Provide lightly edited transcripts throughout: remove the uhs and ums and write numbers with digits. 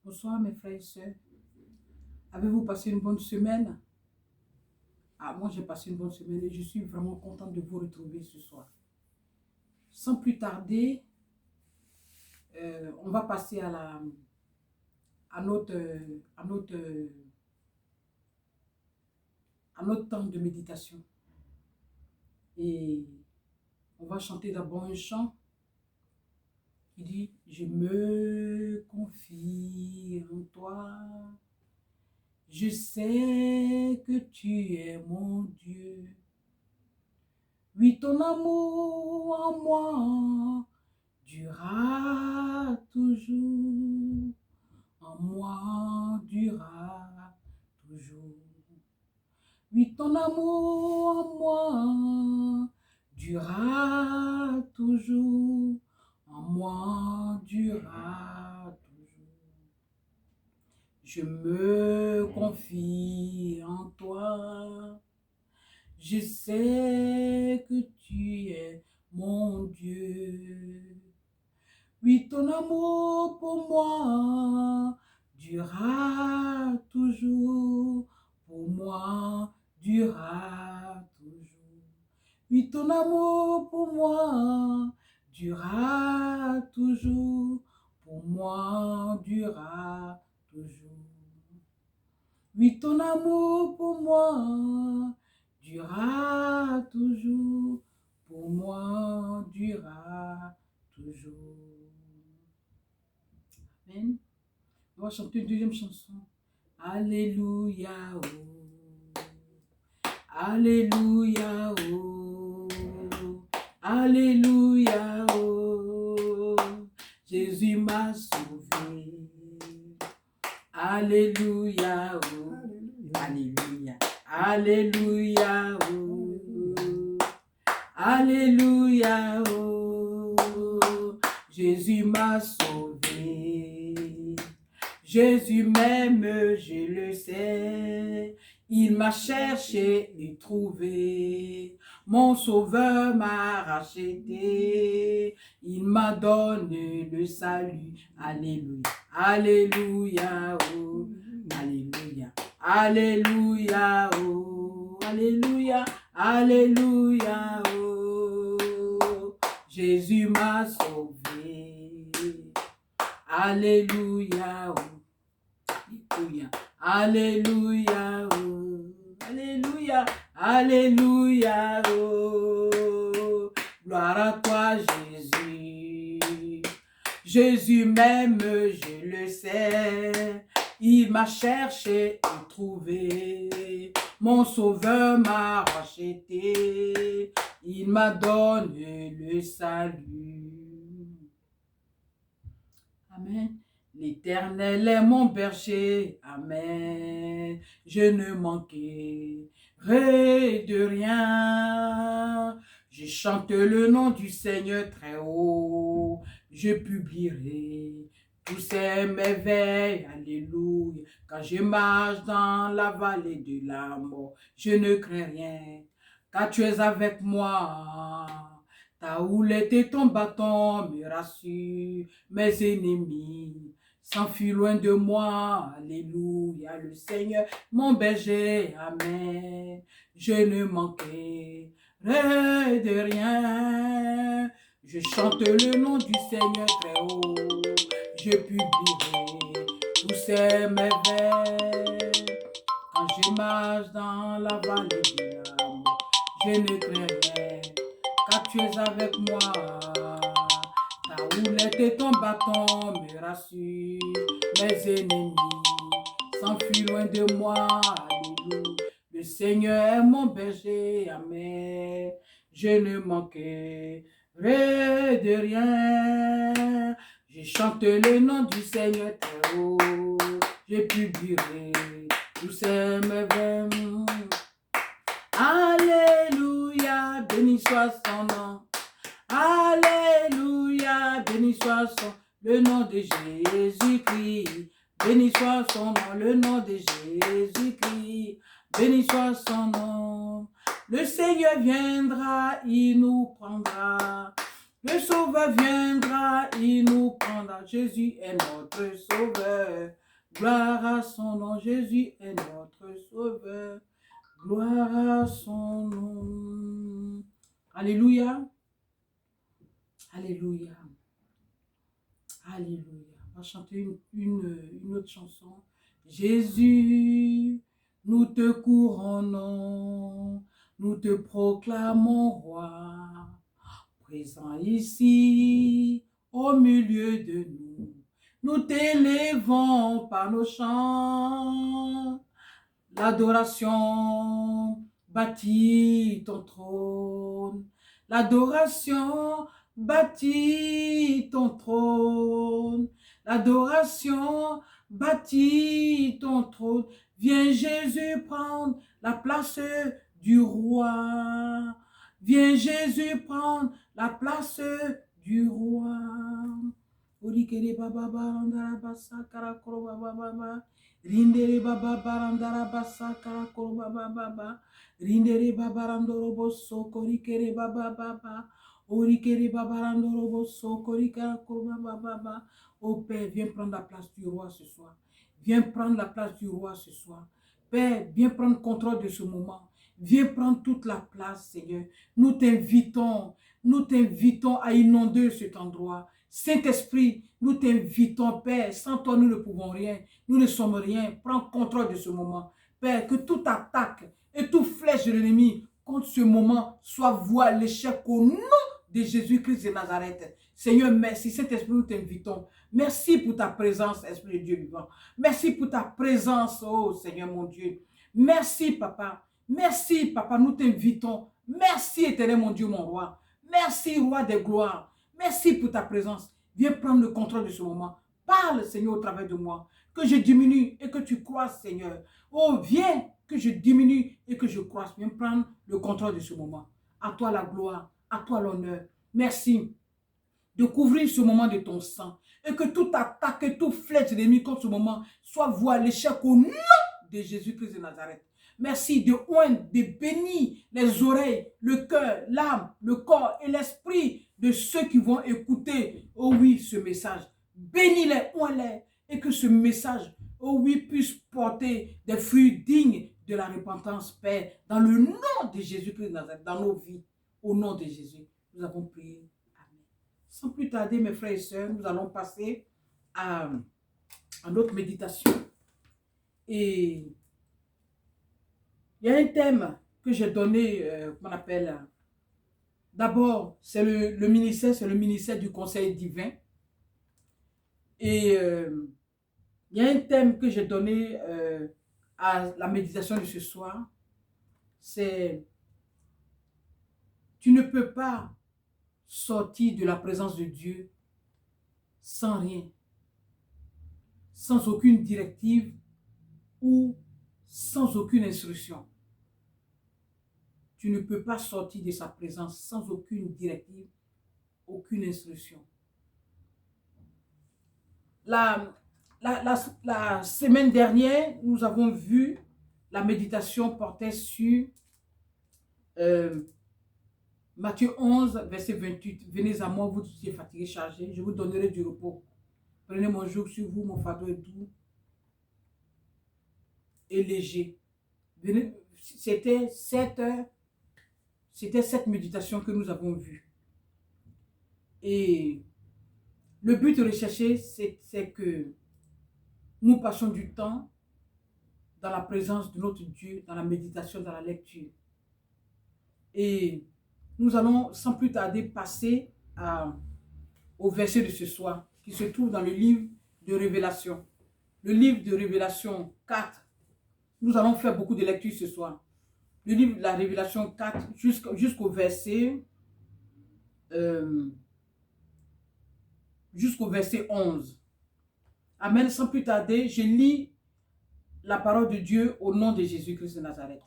Bonsoir mes frères et sœurs. Avez-vous passé une bonne semaine? Ah, moi j'ai passé une bonne semaine et je suis vraiment contente de vous retrouver ce soir. Sans plus tarder, on va passer à notre, à notre, à notre temps de méditation. Et on va chanter d'abord un chant qui dit: Je me confie en toi. Je sais que tu es mon Dieu. Oui, ton amour en moi durera toujours. En moi durera toujours. Oui, ton amour en moi durera toujours. En moi durera toujours. Je me confie en toi. Je sais que tu es mon Dieu. Oui, ton amour pour moi durera toujours. Pour moi durera toujours. Oui, ton amour pour moi durera toujours. Pour moi durera toujours. Oui, ton amour pour moi durera toujours, pour moi durera toujours. Amen. On va chanter une deuxième chanson. Alléluia, oh. Alléluia, oh. Alléluia, oh. Jésus m'a sauvé. Alléluia, oh. Alléluia, alléluia, oh. Alléluia, oh. Jésus m'a sauvé. Jésus m'aime, je le sais. Il m'a cherché et trouvé. Mon sauveur m'a racheté. Il m'a donné le salut. Alléluia, alléluia, oh. Alléluia, alléluia, oh. Alléluia, alléluia, oh. Jésus m'a sauvé. Alléluia, oh. Alléluia, alléluia, oh. Alléluia, alléluia, oh. Gloire à toi, Jésus. Jésus m'aime, je le sais. Il m'a cherché et trouvé. Mon sauveur m'a racheté. Il m'a donné le salut. Amen. L'Éternel est mon berger. Amen. Je ne manquerai de rien. Je chante le nom du Seigneur très haut. Je publierai tous ses merveilles. Alléluia. Quand je marche dans la vallée de la mort, je ne crains rien, car tu es avec moi. Ta houlette et ton bâton me rassurent. Mes ennemis s'enfuient loin de moi. Alléluia, le Seigneur, mon berger. Amen. Je ne manquerai de rien. Je chante le nom du Seigneur très haut. Je publierai tous ses merveilles. Quand je marche dans la vallée de la mort, je ne crains rien, car tu es avec moi. Ta houlette et ton bâton me rassurent. Mes ennemis s'enfuient loin de moi. Alléluia. Le Seigneur est mon berger. Amen. Je ne manquerai de rien. Je chante le nom du Seigneur très haut. Je publierai tous ses merveilles. Alléluia, béni soit son nom. Alléluia, béni soit le nom de Jésus-Christ. Béni soit son nom, le nom de Jésus-Christ. Béni soit son nom. Le Seigneur viendra, il nous prendra. Le Sauveur viendra, il nous prendra. Jésus est notre Sauveur. Gloire à son nom, Jésus est notre Sauveur. Gloire à son nom. Alléluia. Alléluia. Alléluia. On va chanter une autre chanson. Jésus, nous te couronnons, nous te proclamons roi, présent ici, au milieu de nous. Nous t'élevons par nos chants. L'adoration bâtit ton trône. L'adoration bâtit ton trône. L'adoration bâtit ton trône. Viens Jésus prendre la place du roi. Viens Jésus prendre la place du roi. Rindere baba barandara basa karakoro baba baba. Rindere baba randoro boso korikere baba baba. Orikere baba randoro boso korikara koro baba baba. Oh Père, viens prendre la place du roi ce soir. Viens prendre la place du roi ce soir. Père, viens prendre contrôle de ce moment. Viens prendre toute la place, Seigneur. Nous t'invitons à inonder cet endroit. Saint-Esprit, nous t'invitons, Père. Sans toi, nous ne pouvons rien. Nous ne sommes rien. Prends contrôle de ce moment. Père, que toute attaque et toute flèche de l'ennemi contre ce moment soit vouée à l'échec au nom de Jésus-Christ de Nazareth. Seigneur, merci. Saint-Esprit, nous t'invitons. Merci pour ta présence, Esprit de Dieu vivant. Merci pour ta présence, oh Seigneur mon Dieu. Merci, Papa. Merci, Papa, nous t'invitons. Merci, Éternel, mon Dieu, mon roi. Merci, Roi des gloires. Merci pour ta présence. Viens prendre le contrôle de ce moment. Parle, Seigneur, au travers de moi. Que je diminue et que tu croisses, Seigneur. Oh, viens que je diminue et que je croisse. Viens prendre le contrôle de ce moment. À toi la gloire, à toi l'honneur. Merci de couvrir ce moment de ton sang. Et que toute attaque et toute flèche de l'ennemi contre ce moment soit vouée à l'échec au nom de Jésus-Christ de Nazareth. Merci de oindre, de bénir les oreilles, le cœur, l'âme, le corps et l'esprit de ceux qui vont écouter, oh oui, ce message. Bénis-les, oins-les, et que ce message, oh oui, puisse porter des fruits dignes de la repentance, Père, dans le nom de Jésus-Christ de Nazareth, dans nos vies, au nom de Jésus. Nous avons prié. Amen. Sans plus tarder, mes frères et sœurs, nous allons passer à notre méditation. Et il y a un thème que j'ai donné, qu'on appelle, d'abord, c'est le ministère du conseil divin. Et il y a un thème que j'ai donné à la méditation de ce soir, c'est tu ne peux pas sortir de la présence de Dieu sans rien, sans aucune directive ou sans aucune instruction. Tu ne peux pas sortir de sa présence sans aucune directive, aucune instruction. La semaine dernière, nous avons vu la méditation portait sur Matthieu 11, verset 28. Venez à moi, vous qui êtes fatigués, chargés, je vous donnerai du repos. Prenez mon joug sur vous, mon fardeau est doux et léger. C'était cette méditation que nous avons vue. Et le but de rechercher, c'est que nous passions du temps dans la présence de notre Dieu, dans la méditation, dans la lecture. Et nous allons sans plus tarder passer au verset de ce soir, qui se trouve dans le livre de Révélation. Le livre de Révélation 4. Nous allons faire beaucoup de lectures ce soir. Le livre de la Révélation 4 jusqu'au verset 11. Amen. Sans plus tarder, je lis la parole de Dieu au nom de Jésus-Christ de Nazareth.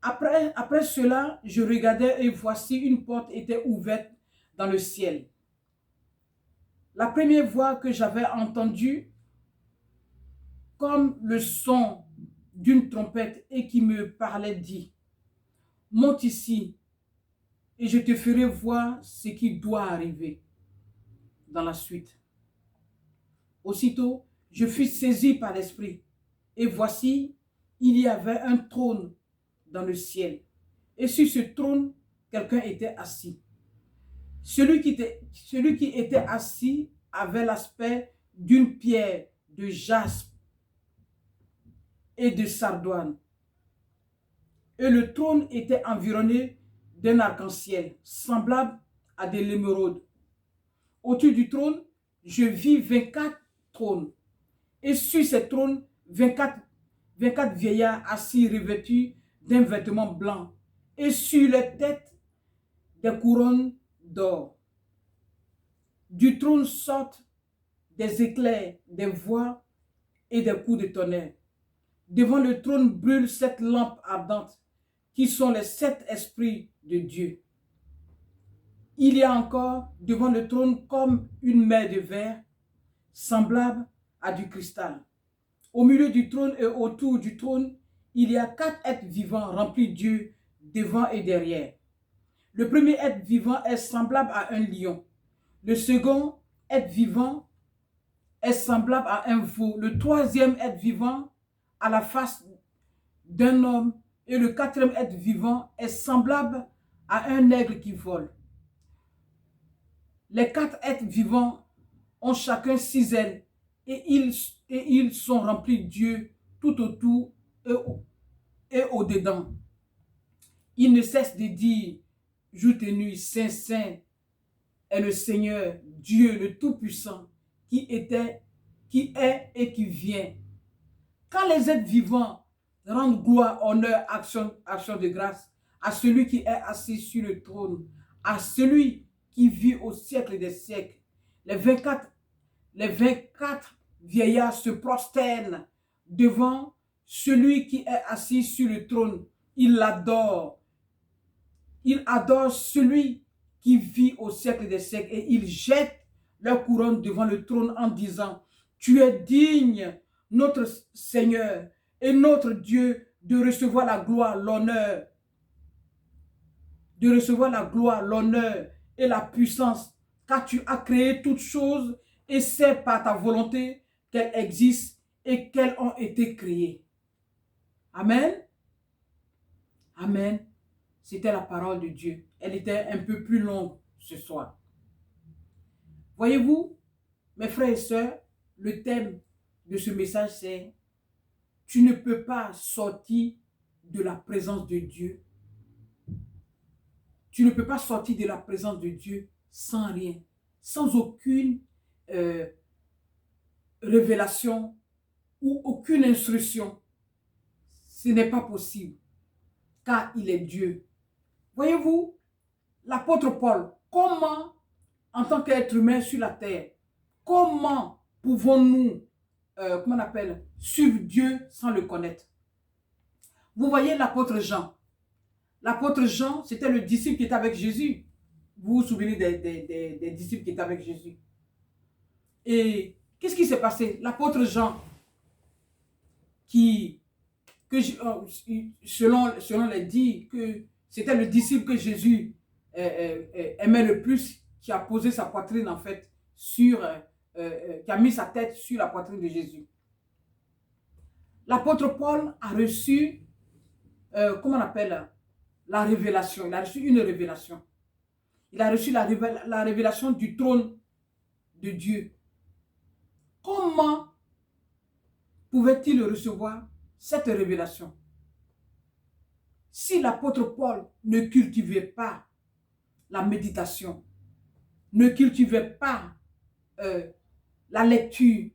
Après cela, je regardais et voici une porte était ouverte dans le ciel. La première voix que j'avais entendue, comme le son d'une trompette et qui me parlait, dit: monte ici et je te ferai voir ce qui doit arriver dans la suite. Aussitôt, je fus saisi par l'Esprit, et voici, il y avait un trône dans le ciel. Et sur ce trône, quelqu'un était assis. Celui qui était assis avait l'aspect d'une pierre de jaspe et de sardoine. Et le trône était environné d'un arc-en-ciel, semblable à de l'émeraude. Au-dessus du trône, je vis 24 trônes. Et sur ces trônes, 24 vieillards assis revêtus d'un vêtement blanc. Et sur leurs têtes, des couronnes d'or. Du trône sortent des éclairs, des voix et des coups de tonnerre. Devant le trône brûlent 7 lampes ardentes, qui sont les 7 esprits de Dieu. Il y a encore devant le trône comme une mer de verre, semblable à du cristal. Au milieu du trône et autour du trône, il y a 4 êtres vivants remplis de Dieu devant et derrière. Le premier être vivant est semblable à un lion. Le second être vivant est semblable à un veau. Le troisième être vivant à la face d'un homme. Et le quatrième être vivant est semblable à un aigle qui vole. Les 4 êtres vivants ont chacun 6 ailes et ils sont remplis de Dieu tout autour et au-dedans. Ils ne cessent de dire jour et nuit, Saint, Saint est le Seigneur, Dieu le Tout-Puissant, qui est et qui vient. Quand les êtres vivants rendent gloire, honneur, action de grâce à celui qui est assis sur le trône, à celui qui vit au siècle des siècles, les 24 vieillards se prosternent devant celui qui est assis sur le trône. Ils l'adorent. Ils adorent celui qui vit au siècle des siècles et ils jettent leur couronne devant le trône en disant, tu es digne, notre Seigneur et notre Dieu, de recevoir la gloire, l'honneur, et la puissance, car tu as créé toutes choses et c'est par ta volonté qu'elles existent et qu'elles ont été créées. Amen. Amen. C'était la parole de Dieu. Elle était un peu plus longue ce soir. Voyez-vous, mes frères et sœurs, le thème de ce message, c'est « Tu ne peux pas sortir de la présence de Dieu. Tu ne peux pas sortir de la présence de Dieu sans rien, sans aucune révélation ou aucune instruction. Ce n'est pas possible, car il est Dieu. » Voyez-vous, l'apôtre Paul, comment, en tant qu'être humain sur la terre, comment pouvons-nous, suivre Dieu sans le connaître? Vous voyez l'apôtre Jean. L'apôtre Jean, c'était le disciple qui était avec Jésus. Vous vous souvenez des disciples qui étaient avec Jésus. Et qu'est-ce qui s'est passé? L'apôtre Jean, selon les dits, que c'était le disciple que Jésus aimait le plus, qui a posé sa poitrine en fait qui a mis sa tête sur la poitrine de Jésus. L'apôtre Paul a reçu, la révélation. Il a reçu une révélation. Il a reçu la révélation du trône de Dieu. Comment pouvait-il recevoir cette révélation? Si l'apôtre Paul ne cultivait pas la méditation, ne cultivait pas la lecture,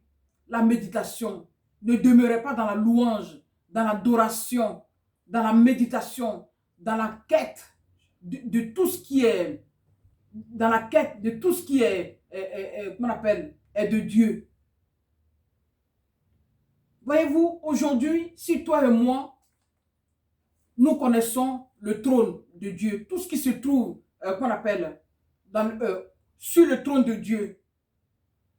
la méditation, ne demeurait pas dans la louange, dans l'adoration, dans la méditation, dans la quête de tout ce qui est, est de Dieu. Voyez-vous, aujourd'hui, si toi et moi, nous connaissons le trône de Dieu, tout ce qui se trouve, sur le trône de Dieu,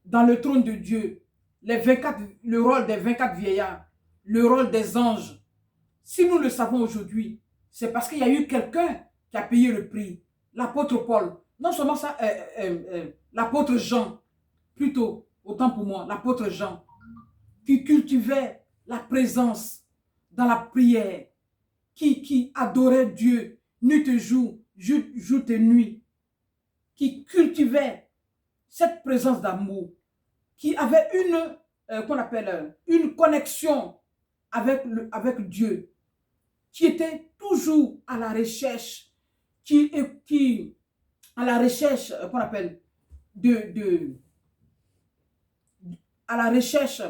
dans le trône de Dieu, le rôle des 24 vieillards, le rôle des anges. Si nous le savons aujourd'hui, c'est parce qu'il y a eu quelqu'un qui a payé le prix. l'apôtre Paul, non seulement ça, l'apôtre Jean, plutôt, autant pour moi, l'apôtre Jean, qui cultivait la présence dans la prière, qui adorait Dieu nuit et jour, jour et nuit, qui cultivait cette présence d'amour, qui avait qu'on appelle une connexion avec Dieu, qui était toujours à la recherche, à la recherche, qu'on appelle, à la recherche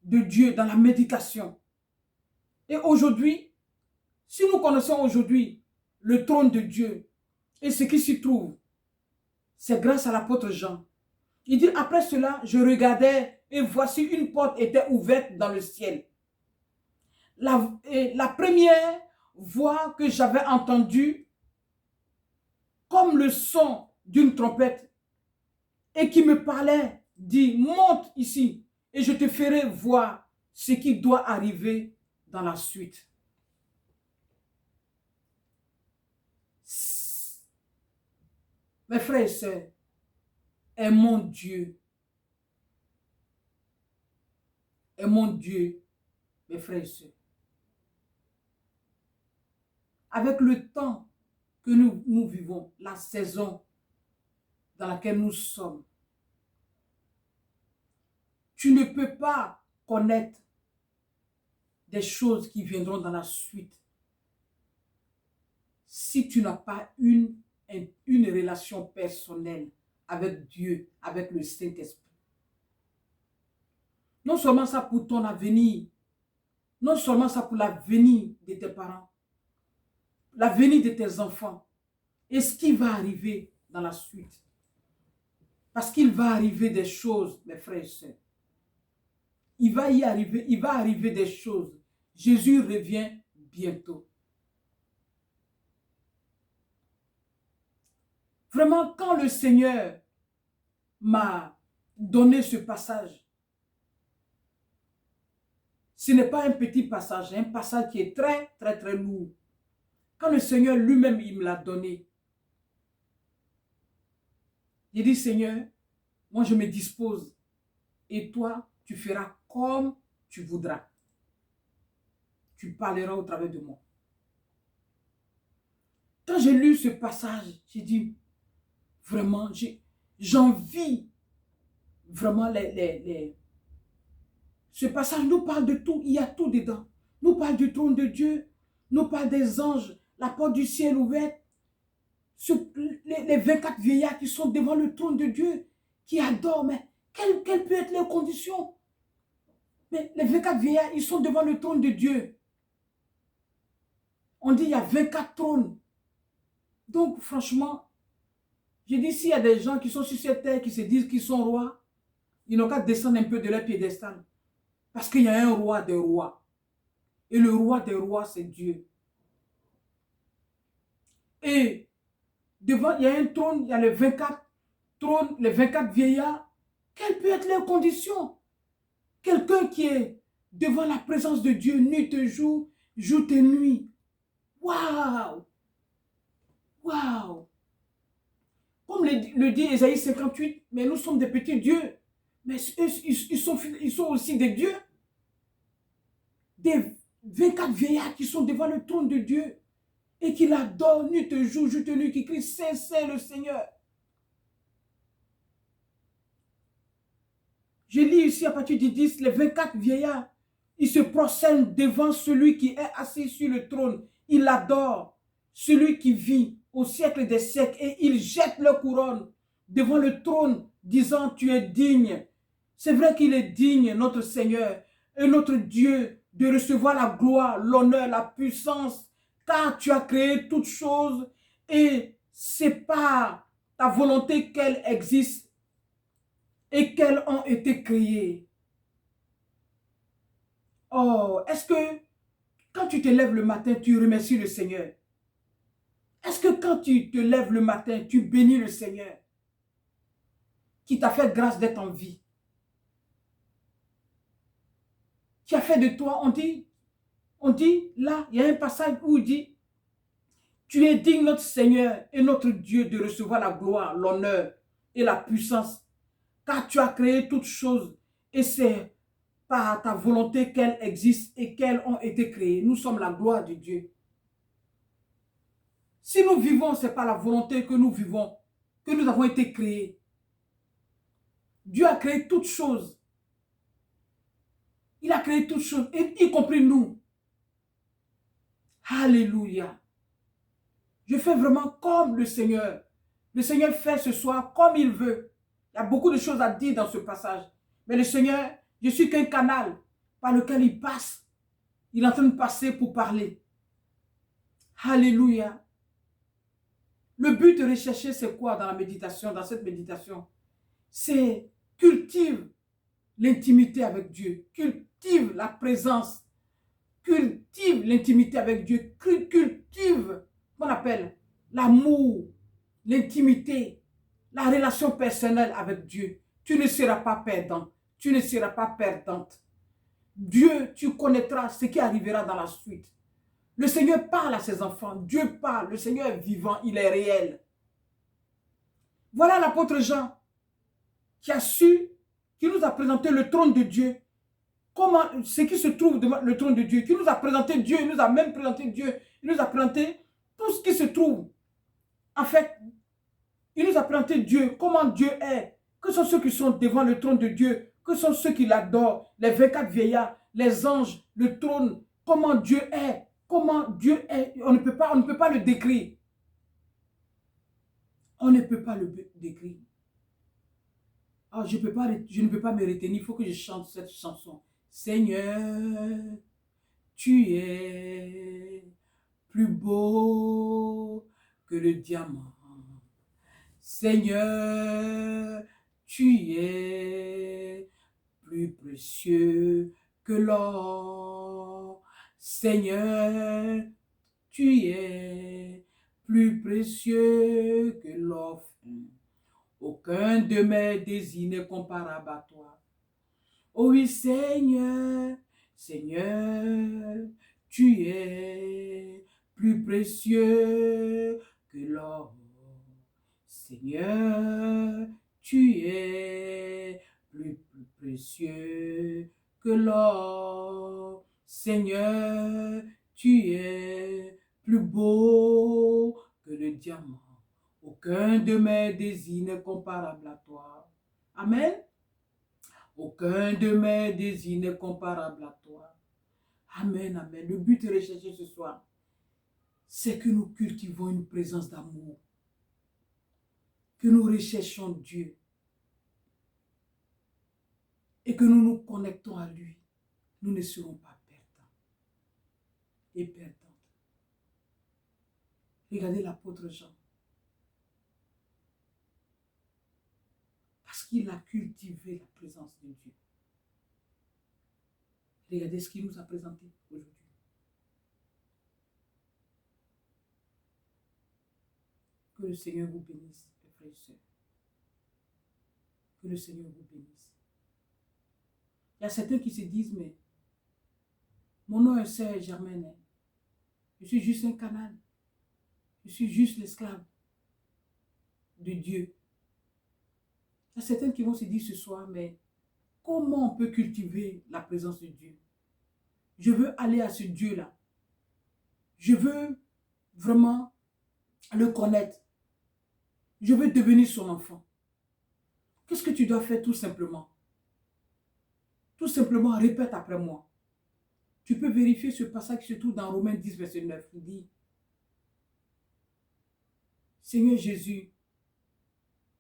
de Dieu dans la méditation. Et aujourd'hui, si nous connaissons aujourd'hui le trône de Dieu et ce qui s'y trouve, c'est grâce à l'apôtre Jean. Il dit, après cela, je regardais et voici une porte était ouverte dans le ciel. La première voix que j'avais entendue, comme le son d'une trompette, et qui me parlait, dit, monte ici et je te ferai voir ce qui doit arriver dans la suite. Mes frères et sœurs, aimons Dieu. Aimons Dieu, mes frères et sœurs. Avec le temps que nous vivons, la saison dans laquelle nous sommes, tu ne peux pas connaître des choses qui viendront dans la suite si tu n'as pas une relation personnelle avec Dieu, avec le Saint-Esprit. Non seulement ça pour ton avenir, non seulement ça pour l'avenir de tes parents, l'avenir de tes enfants, et ce qui va arriver dans la suite. Parce qu'il va arriver des choses, mes frères et sœurs. Il va arriver des choses. Jésus revient bientôt. Vraiment, quand le Seigneur m'a donné ce passage, ce n'est pas un petit passage, un passage qui est très, très, très lourd. Quand le Seigneur lui-même, il me l'a donné, il dit, Seigneur, moi je me dispose et toi, tu feras comme tu voudras. Tu parleras au travers de moi. Quand j'ai lu ce passage, j'ai dit, vraiment, j'envie vraiment ce passage nous parle de tout, il y a tout dedans. Nous parle du trône de Dieu, nous parle des anges, la porte du ciel ouverte, les 24 vieillards qui sont devant le trône de Dieu, qui adorent, mais quelles peuvent être leurs conditions? Mais les 24 vieillards, ils sont devant le trône de Dieu. On dit il y a 24 trônes. Donc franchement, j'ai dit s'il y a des gens qui sont sur cette terre qui se disent qu'ils sont rois, ils n'ont qu'à descendre un peu de leur piédestal. Parce qu'il y a un roi des rois. Et le roi des rois, c'est Dieu. Et devant, il y a un trône, il y a les 24 trônes, les 24 vieillards. Quelles peuvent être leurs conditions? Quelqu'un qui est devant la présence de Dieu nuit et jour, jour et nuit. Waouh! Waouh! Comme le dit Ésaïe 58, mais nous sommes des petits dieux. Mais eux, ils sont aussi des dieux. Des 24 vieillards qui sont devant le trône de Dieu et qui l'adorent nuit et jour, jour et nuit, qui crient c'est le Seigneur. Je lis ici à partir du 10, les 24 vieillards, ils se prosternent devant celui qui est assis sur le trône. Ils l'adorent, celui qui vit au siècle des siècles, et ils jettent leur couronne devant le trône, disant, tu es digne. C'est vrai qu'il est digne, notre Seigneur, et notre Dieu, de recevoir la gloire, l'honneur, la puissance, car tu as créé toutes choses, et c'est par ta volonté qu'elles existent et qu'elles ont été créées. Oh, est-ce que quand tu te lèves le matin, tu remercies le Seigneur? Est-ce que quand tu te lèves le matin, tu bénis le Seigneur qui t'a fait grâce d'être en vie? Qui a fait de toi, on dit, là, il y a un passage où il dit, Tu es digne, notre Seigneur et notre Dieu, de recevoir la gloire, l'honneur et la puissance. Car tu as créé toutes choses et c'est par ta volonté qu'elles existent et qu'elles ont été créées. Nous sommes la gloire de Dieu. Si nous vivons, ce n'est pas la volonté que nous vivons, que nous avons été créés. Dieu a créé toutes choses. Il a créé toutes choses, y compris nous. Alléluia. Je fais vraiment comme le Seigneur. Le Seigneur fait ce soir comme il veut. Il y a beaucoup de choses à dire dans ce passage. Mais le Seigneur, je suis qu'un canal par lequel il passe. Il est en train de passer pour parler. Alléluia. Le but de rechercher, c'est quoi dans la méditation, dans cette méditation? C'est cultive l'intimité avec Dieu. Cultive la présence. Cultive l'intimité avec Dieu. Cultive, qu'on appelle, l'amour, l'intimité, la relation personnelle avec Dieu. Tu ne seras pas perdant. Tu ne seras pas perdante. Dieu, tu connaîtras ce qui arrivera dans la suite. Le Seigneur parle à ses enfants. Dieu parle. Le Seigneur est vivant. Il est réel. Voilà l'apôtre Jean qui a su, qui nous a présenté le trône de Dieu. Comment, ce qui se trouve devant le trône de Dieu. Qui nous a présenté Dieu. Il nous a même présenté Dieu. Il nous a présenté tout ce qui se trouve. En fait, il nous a présenté Dieu. Comment Dieu est. Que sont ceux qui sont devant le trône de Dieu. Que sont ceux qui l'adorent. Les 24 vieillards. Les anges. Le trône. Comment Dieu est. Comment Dieu est, on ne peut pas le décrire. On ne peut pas le décrire. Oh, je ne peux pas me retenir, il faut que je chante cette chanson. Seigneur, tu es plus beau que le diamant. Seigneur, tu es plus précieux que l'or. Seigneur, tu es plus précieux que l'or. Aucun de mes désirs n'est comparable à toi. Oh oui, Seigneur, Seigneur, tu es plus précieux que l'or. Seigneur, tu es plus précieux que l'or. Seigneur, tu es plus beau que le diamant. Aucun de mes désirs n'est comparable à toi. Amen. Aucun de mes désirs n'est comparable à toi. Amen, amen. Le but de rechercher ce soir, c'est que nous cultivons une présence d'amour. Que nous recherchons Dieu. Et que nous nous connectons à lui. Nous ne serons pas perdants et perdantes. Regardez l'apôtre Jean. Parce qu'il a cultivé la présence de Dieu. Regardez ce qu'il nous a présenté aujourd'hui. Que le Seigneur vous bénisse, mes frères et sœurs. Que le Seigneur vous bénisse. Il y a certains qui se disent, mais mon nom est Sœur Germaine. Je suis juste un canal. Je suis juste l'esclave de Dieu. Il y a certains qui vont se dire ce soir, mais comment on peut cultiver la présence de Dieu? Je veux aller à ce Dieu-là. Je veux vraiment le connaître. Je veux devenir son enfant. Qu'est-ce que tu dois faire tout simplement? Tout simplement, répète après moi. Tu peux vérifier ce passage qui se trouve dans Romains 10, verset 9. Il dit, Seigneur Jésus,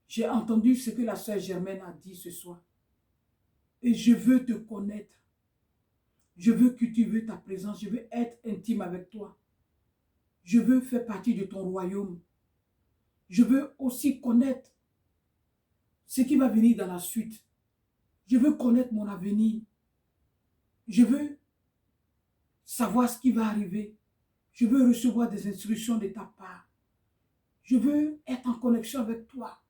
j'ai entendu ce que la sœur Germaine a dit ce soir. Et je veux te connaître. Je veux cultiver ta présence. Je veux être intime avec toi. Je veux faire partie de ton royaume. Je veux aussi connaître ce qui va venir dans la suite. Je veux connaître mon avenir. Je veux savoir ce qui va arriver. Je veux recevoir des instructions de ta part. Je veux être en connexion avec toi.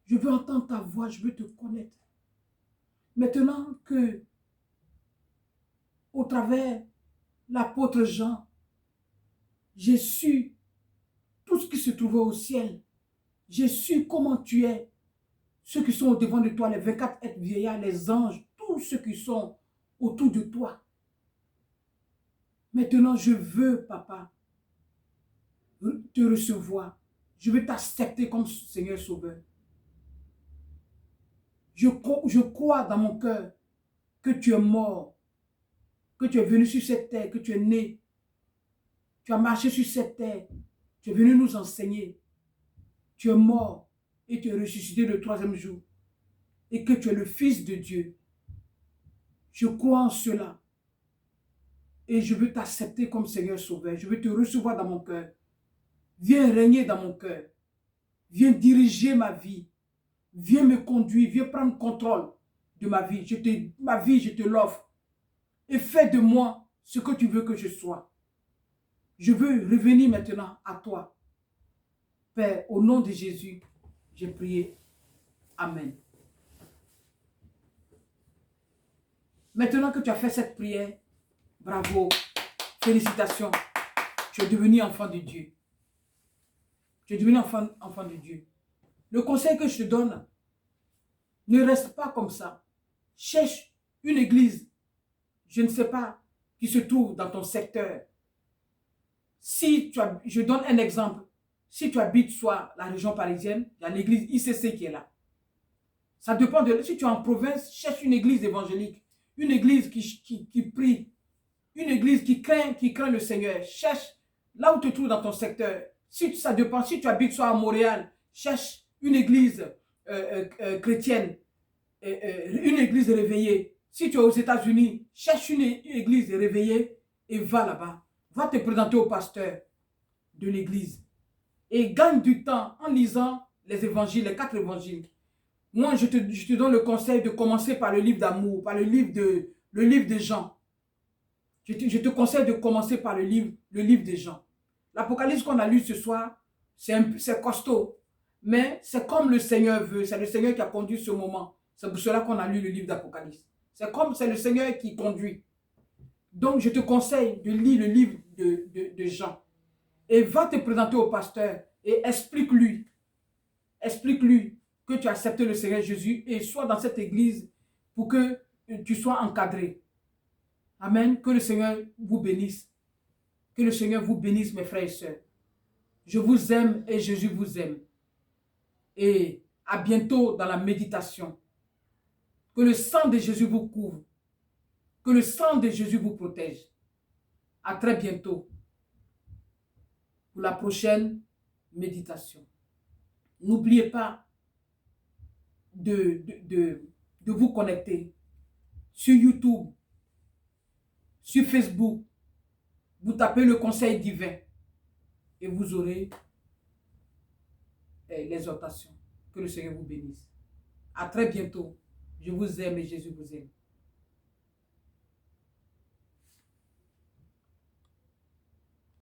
Je veux entendre ta voix. Je veux te connaître. Maintenant que, au travers l'apôtre Jean, j'ai su tout ce qui se trouvait au ciel. J'ai su comment tu es. Ceux qui sont au devant de toi, les 24 êtres vieillards, les anges, tous ceux qui sont autour de toi. Maintenant, je veux, papa, te recevoir. Je veux t'accepter comme Seigneur Sauveur. Je crois dans mon cœur que tu es mort, que tu es venu sur cette terre, que tu es né. Tu as marché sur cette terre. Tu es venu nous enseigner. Tu es mort et tu es ressuscité le 3e jour. Et que tu es le Fils de Dieu. Je crois en cela. Et je veux t'accepter comme Seigneur Sauveur. Je veux te recevoir dans mon cœur. Viens régner dans mon cœur. Viens diriger ma vie. Viens me conduire. Viens prendre contrôle de ma vie. Ma vie, je te l'offre. Et fais de moi ce que tu veux que je sois. Je veux revenir maintenant à toi. Père, au nom de Jésus, j'ai prié. Amen. Maintenant que tu as fait cette prière, bravo, félicitations. Tu es devenu enfant de Dieu. Tu es devenu enfant de Dieu. Le conseil que je te donne, ne reste pas comme ça. Cherche une église, je ne sais pas, qui se trouve dans ton secteur. Je donne un exemple. Si tu habites soit la région parisienne, il y a l'église ICC qui est là. Ça dépend de... Si tu es en province, cherche une église évangélique. Une église qui prie. Une église qui craint le Seigneur. Cherche là où tu te trouves dans ton secteur. Ça dépend. Si tu habites soit à Montréal, cherche une église chrétienne. Une église réveillée. Si tu es aux États-Unis, cherche une église réveillée et va là-bas. Va te présenter au pasteur de l'église. Et gagne du temps en lisant les évangiles, les 4 évangiles. Moi, je te donne le conseil de commencer par le livre d'amour, par le livre de Jean. Je te conseille de commencer par le livre de Jean. L'Apocalypse qu'on a lu ce soir, c'est costaud. Mais c'est comme le Seigneur veut. C'est le Seigneur qui a conduit ce moment. C'est pour cela qu'on a lu le livre d'Apocalypse. C'est le Seigneur qui conduit. Donc, je te conseille de lire le livre de Jean. Et va te présenter au pasteur et explique-lui que tu as accepté le Seigneur Jésus et sois dans cette église pour que tu sois encadré. Amen. Que le Seigneur vous bénisse. Que le Seigneur vous bénisse, mes frères et sœurs. Je vous aime et Jésus vous aime. Et à bientôt dans la méditation. Que le sang de Jésus vous couvre. Que le sang de Jésus vous protège. À très bientôt pour la prochaine méditation. N'oubliez pas de vous connecter sur YouTube, sur Facebook. Vous tapez le conseil divin et vous aurez l'exhortation. Que le Seigneur vous bénisse. À très bientôt. Je vous aime et Jésus vous aime.